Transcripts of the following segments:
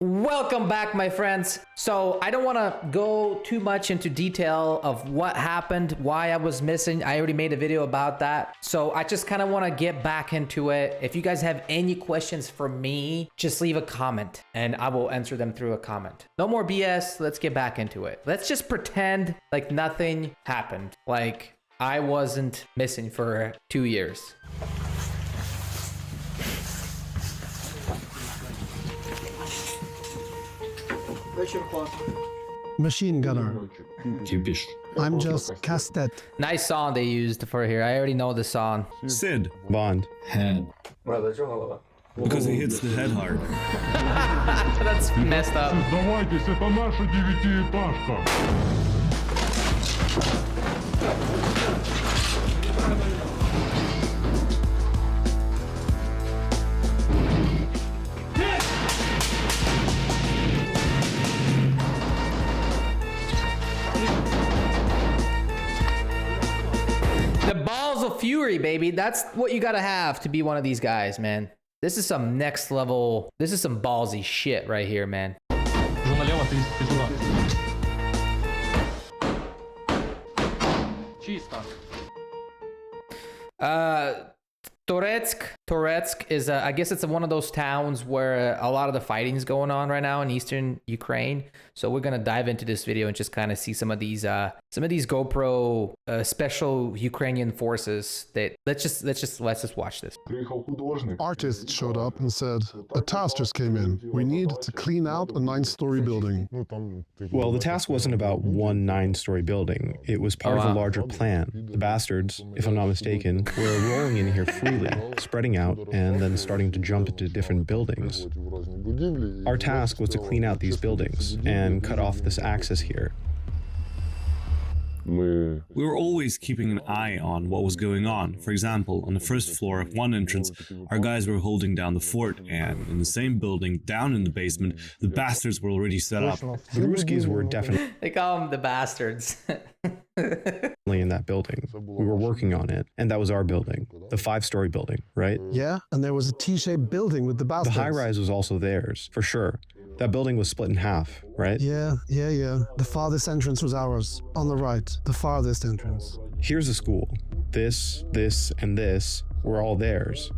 Welcome back, my friends. So I don't want to go too much into detail of what happened, why I was missing. I already made a video about that. So I just kind of want to get back into it. If you guys have any questions for me, just leave a comment and I will answer them through a comment. No more BS. Let's get back into it. Let's just pretend like nothing happened. Like I wasn't missing for 2 years. Machine gunner. Typisch. I'm just Castet. Nice song they used for here. I already know the song. Sid. Bond. Head. Because he hits the head hard. That's messed up. Сдавайтесь, это наша девятиэтажка. The balls of fury, baby. That's what you gotta have to be one of these guys, man. This is some next level. This is some ballsy shit right here, man. Уже налево 30 туда. Чисто. Toretsk is, I guess it's one of those towns where a lot of the fighting is going on right now in eastern Ukraine. So we're gonna dive into this video and just kind of see some of these GoPro special Ukrainian forces. That let's just watch this. Artists showed up and said, a task just came in. We need to clean out a 9-story building. Well, the task wasn't about one 9-story building. It was part of a larger plan. The bastards, if I'm not mistaken, were rolling in here freely, spreading out, and then starting to jump into different buildings. Our task was to clean out these buildings and cut off this access here. We were always keeping an eye on what was going on. For example, on the first floor of one entrance, our guys were holding down the fort, and in the same building, down in the basement, the bastards were already set up. The Ruskies were definitely They call them the bastards. in that building. We were working on it, and that was our building, the 5-story building, right? Yeah, and there was a T-shaped building with the The bastards. high-rise was also theirs, for sure. That building was split in half, right? Yeah. The farthest entrance was ours. On the right, the farthest entrance. Here's a school. This, and this were all theirs.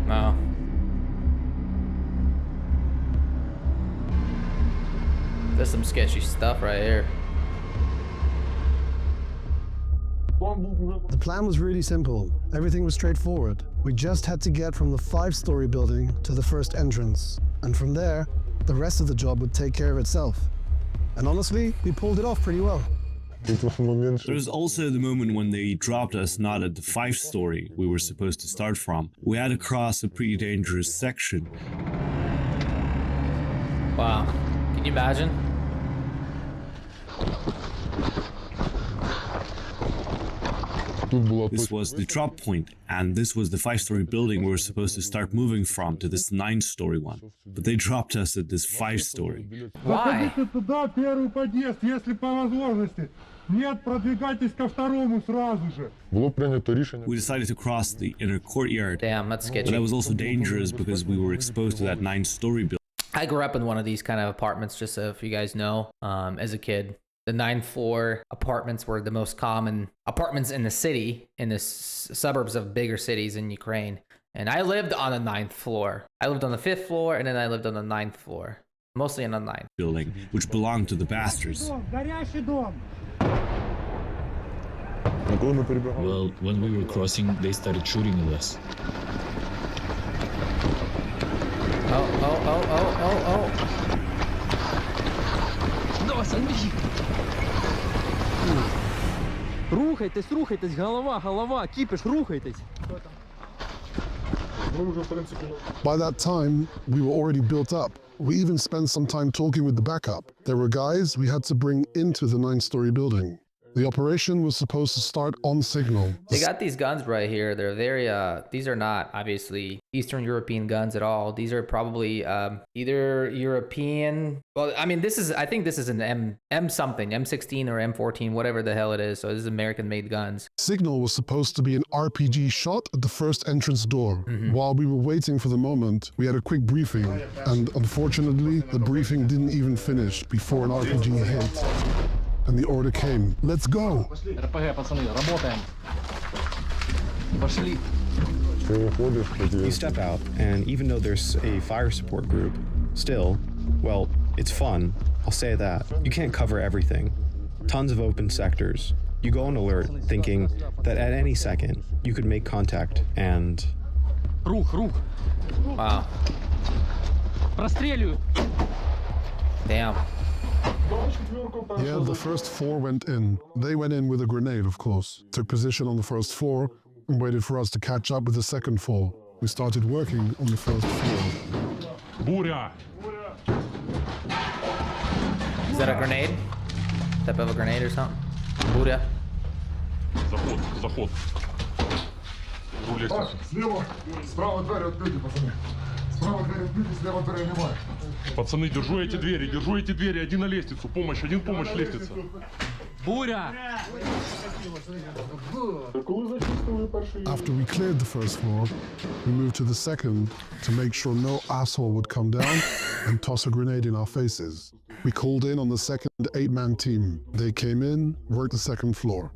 Wow. There's some sketchy stuff right here. The plan was really simple. Everything was straightforward. We just had to get from the 5-story building to the first entrance. And from there, the rest of the job would take care of itself. And honestly, we pulled it off pretty well. There was also the moment when they dropped us not at the 5-story we were supposed to start from. We had to cross a pretty dangerous section. Wow. Can you imagine? This was the drop point, and this was the 5-story building we were supposed to start moving from to this 9-story one. But they dropped us at this 5-story. Why? Заходите туда, первый подъезд, если по возможности. Нет, продвигайтесь ко второму сразу же. We decided to cross the inner courtyard, Damn, that's but sketchy. that was also dangerous because we were exposed to that 9-story building. I grew up in one of these kind of apartments, just so if you guys know, as a kid. The 9th floor apartments were the most common apartments in the city, in the suburbs of bigger cities in Ukraine. And I lived on the 9th floor. I lived on the 5th floor, and then I lived on the 9th floor. Mostly on the 9th. Building, which belonged to the bastards. Горящий дом. Well, when we were crossing, they started shooting at us. Oh. Рухайтесь, голова, кипиш, рухайтесь. By that time, we were already built up. We even spent some time talking with the backup. There were guys we had to bring into the 9-story building. The operation was supposed to start on signal. They got these guns right here. They're very, these are not obviously Eastern European guns at all. These are probably either European. Well, I mean, I think this is an M something, M16 or M14, whatever the hell it is. So this is American made guns. Signal was supposed to be an RPG shot at the first entrance door. While we were waiting for the moment, we had a quick briefing, and unfortunately, the briefing didn't even finish before an RPG hit. And the order came. Let's go! РПГ, пацаны, работаем. Пошли. You step out, and even though there's a fire support group, still, well, it's fun, I'll say that. You can't cover everything. Tons of open sectors. You go on alert, thinking that at any second, you could make contact, and... Рух. Wow. Простреливаю. Damn. Yeah, the first 4 went in. They went in with a grenade, of course. Took position on the first floor and waited for us to catch up with the second 4. We started working on the first floor. Буря! Is that a grenade? Type of a grenade or something? Buddha. Заход. Ру лестницу. Слева, справа двери открыты, пацаны. Справа двери открыты, слева двери немає. Пацаны, держу эти двери, один на лестницу. Помощь, лестница. Буря! After we cleared the first floor, we moved to the second to make sure no asshole would come down and toss a grenade in our faces. We called in on the second 8-man team. They came in, worked the second floor.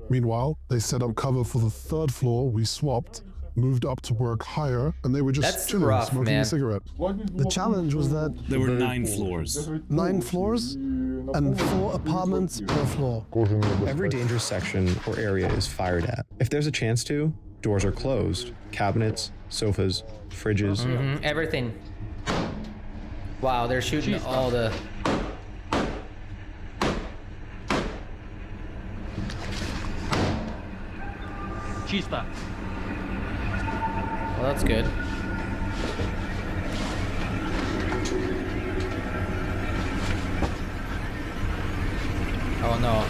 Meanwhile, they set up cover for the third floor. We swapped, moved up to work higher, and they were just That's chilling, rough, smoking man. a cigarette. The challenge was that There were 9 floors. 9 floors and 4 apartments per floor. Every dangerous section or area is fired at. If there's a chance to, doors are closed. Cabinets, sofas, fridges. Everything. Wow, they're shooting all the... Чисто. Well, that's good. Oh no.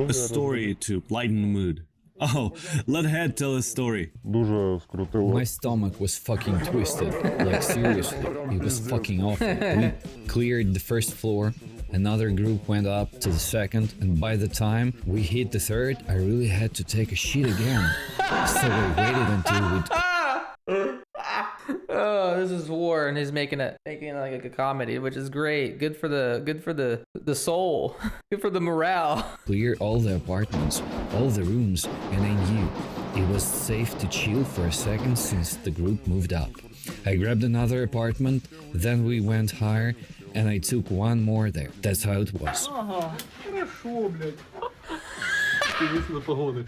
A story to lighten the mood. Oh, let Head tell his story. My stomach was fucking twisted. Like seriously, it was fucking awful. We cleared the first floor. Another group went up to the second, and by the time we hit the third, I really had to take a shit again. So we waited until we'd... Oh, this is war, and he's making it like a comedy, which is great. Good for the soul. Good for the morale. clear all the apartments, all the rooms, and I knew it was safe to chill for a second since the group moved up. I grabbed another apartment, then we went higher, and I took one more there. That's how it was. Хорошо, блядь. Ты весело погоды.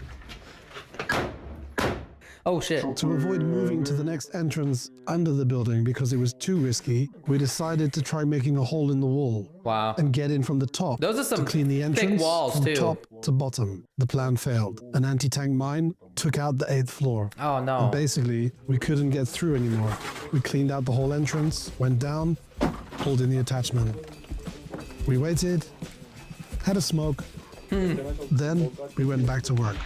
Oh shit. To avoid moving to the next entrance under the building because it was too risky, we decided to try making a hole in the wall. Wow. And get in from the top. Those are some to clean the thick entrance walls, from too. top to bottom. The plan failed. An anti-tank mine took out the 8th floor. Oh no. And basically, we couldn't get through anymore. We cleaned out the whole entrance, went down, pulled in the attachment. We waited, had a smoke, then we went back to work.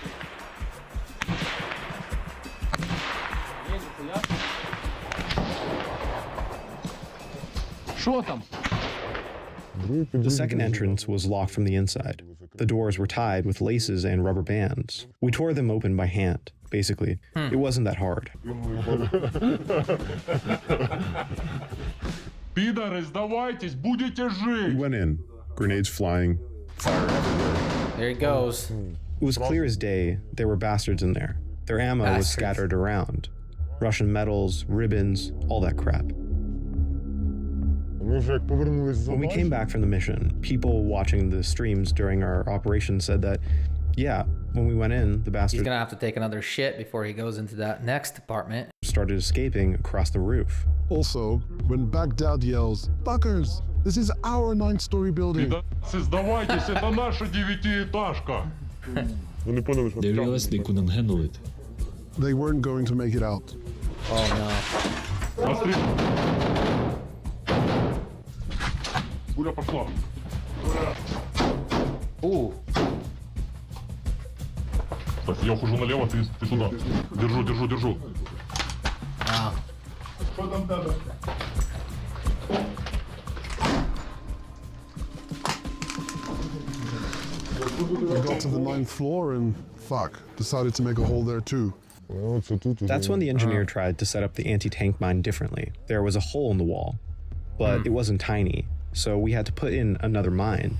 Что там? The second entrance was locked from the inside. The doors were tied with laces and rubber bands. We tore them open by hand. Basically, it wasn't that hard. Пидоры, сдавайтесь, будете We жить! went in, grenades flying, fire everywhere. There he goes. It was clear as day there were bastards in there. Their ammo was Bastards. scattered around. Russian medals, ribbons, all that crap. When we came back from the mission, people watching the streams during our operation said that, yeah, when we went in, the He's bastards gonna have to take another shit before he goes into that next apartment. started escaping across the roof. Also, when Baghdad yells, "Fuckers, this is our 9-story building." Пидорцы, сдавайтесь, это наша 9-этажка! They realized they couldn't handle it. They weren't going to make it out. Oh no. Пуля пошла. Ooh. Так, я ухожу налево, ты сюда. Держу, держу, держу. Wow. Що там тебе? We got to the 9th floor and fuck, decided to make a hole there too. That's when the engineer tried to set up the anti-tank mine differently. There was a hole in the wall, but it wasn't tiny, so we had to put in another mine.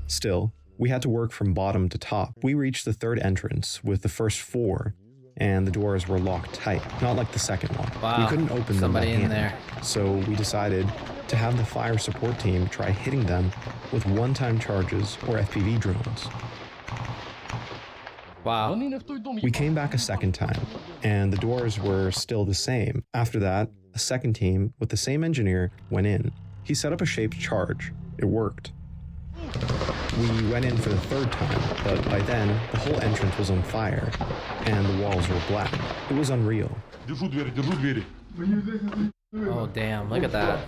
Still, we had to work from bottom to top. We reached the third entrance with the first 4, and the doors were locked tight, not like the second one. Wow. We couldn't open them by Somebody in hand, there. so we decided to have the fire support team try hitting them with one-time charges or FPV drones. Wow. Вони не в той дом. We came back a second time, and the doors were still the same. After that, a second team with the same engineer went in. He set up a shaped charge. It worked. We went in for the third time, but by then, the whole entrance was on fire, and the walls were black. It was unreal. Держу двери, держу двери. Oh, damn. Look at that.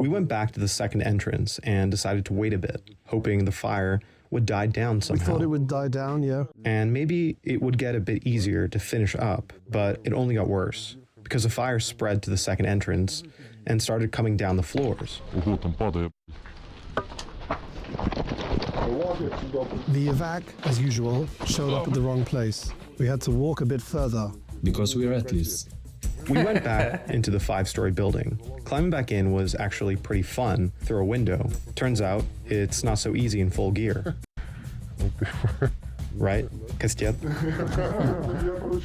We went back to the second entrance and decided to wait a bit, hoping the fire would die down We somehow. thought it would die down, yeah. And maybe it would get a bit easier to finish up, but it only got worse, because the fire spread to the second entrance and started coming down the floors. Ого, там падает. The evac, as usual, showed up at the wrong place. We had to walk a bit further. Because we're athletes. We went back into the 5-story building. Climbing back in was actually pretty fun through a window. Turns out, it's not so easy in full gear. Right, Кастет?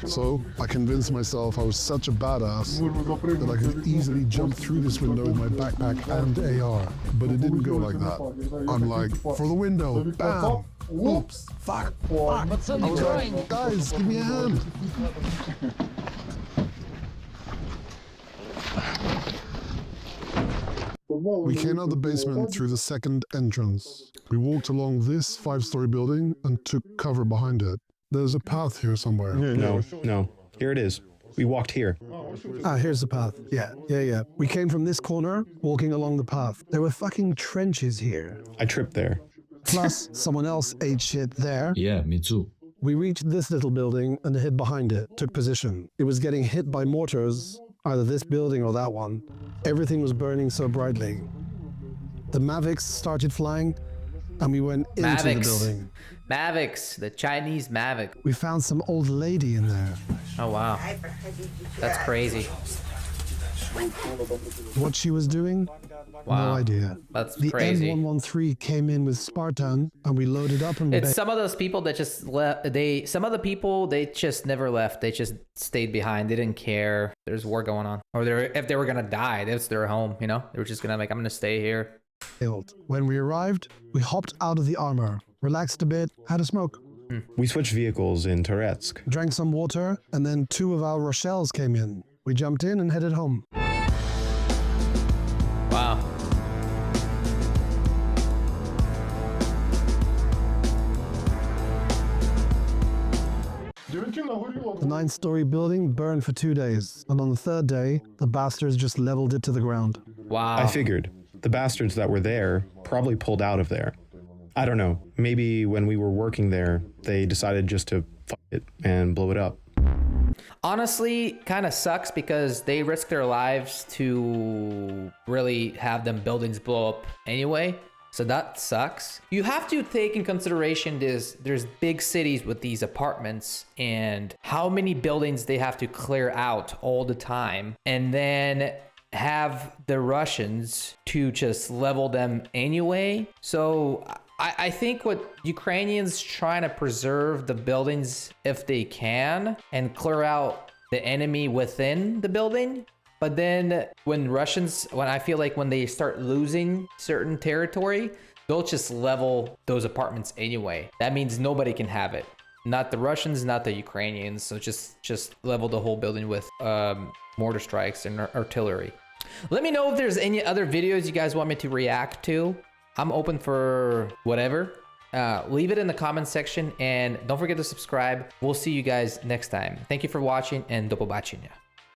So I convinced myself I was such a badass that I could easily jump through this window with my backpack and AR. But it didn't go like that. I'm like, for the window, bam! Oops, fuck, fuck. I was like, guys, give me a hand. We came out the basement through the second entrance. We walked along this 5-story building and took cover behind it. There's a path here somewhere. No. Here it is. We walked here. Ah, here's the path. Yeah. We came from this corner, walking along the path. There were fucking trenches here. I tripped there. Plus, someone else ate shit there. Yeah, me too. We reached this little building and hid behind it, took position. It was getting hit by mortars, either this building or that one. Everything was burning so brightly. The Mavics started flying, and we went into the building. Mavics, the Chinese Mavic. We found some old lady in there. Oh, wow. That's crazy. What she was doing? Wow. No idea. That's The crazy. M113 came in with Spartan, and we loaded up and It's some of those people that just left. Some of the people, they just never left. They just stayed behind. They didn't care. There's war going on. Or if they were going to die, that's their home, you know? They were just going to like, I'm going to stay here. bailed. When we arrived, we hopped out of the armor, relaxed a bit, had a smoke. We switched vehicles in Toretsk. Drank some water, and then 2 of our Rochelles came in. We jumped in and headed home. Wow. The 9-story building burned for 2 days, and on the 3rd day, the bastards just leveled it to the ground. Wow. I figured the bastards that were there probably pulled out of there. I don't know, maybe when we were working there, they decided just to fuck it and blow it up. Honestly, kind of sucks because they risk their lives to really have them buildings blow up anyway. So that sucks. You have to take in consideration there's big cities with these apartments and how many buildings they have to clear out all the time, and then have the Russians to just level them anyway. So I think what Ukrainians trying to preserve the buildings if they can and clear out the enemy within the building. But then when I feel like when they start losing certain territory, they'll just level those apartments anyway. That means nobody can have it. Not the Russians, not the Ukrainians. So just level the whole building with mortar strikes and artillery. Let me know if there's any other videos you guys want me to react to. I'm open for whatever. Leave it in the comments section and don't forget to subscribe. We'll see you guys next time. Thank you for watching and do pobачення.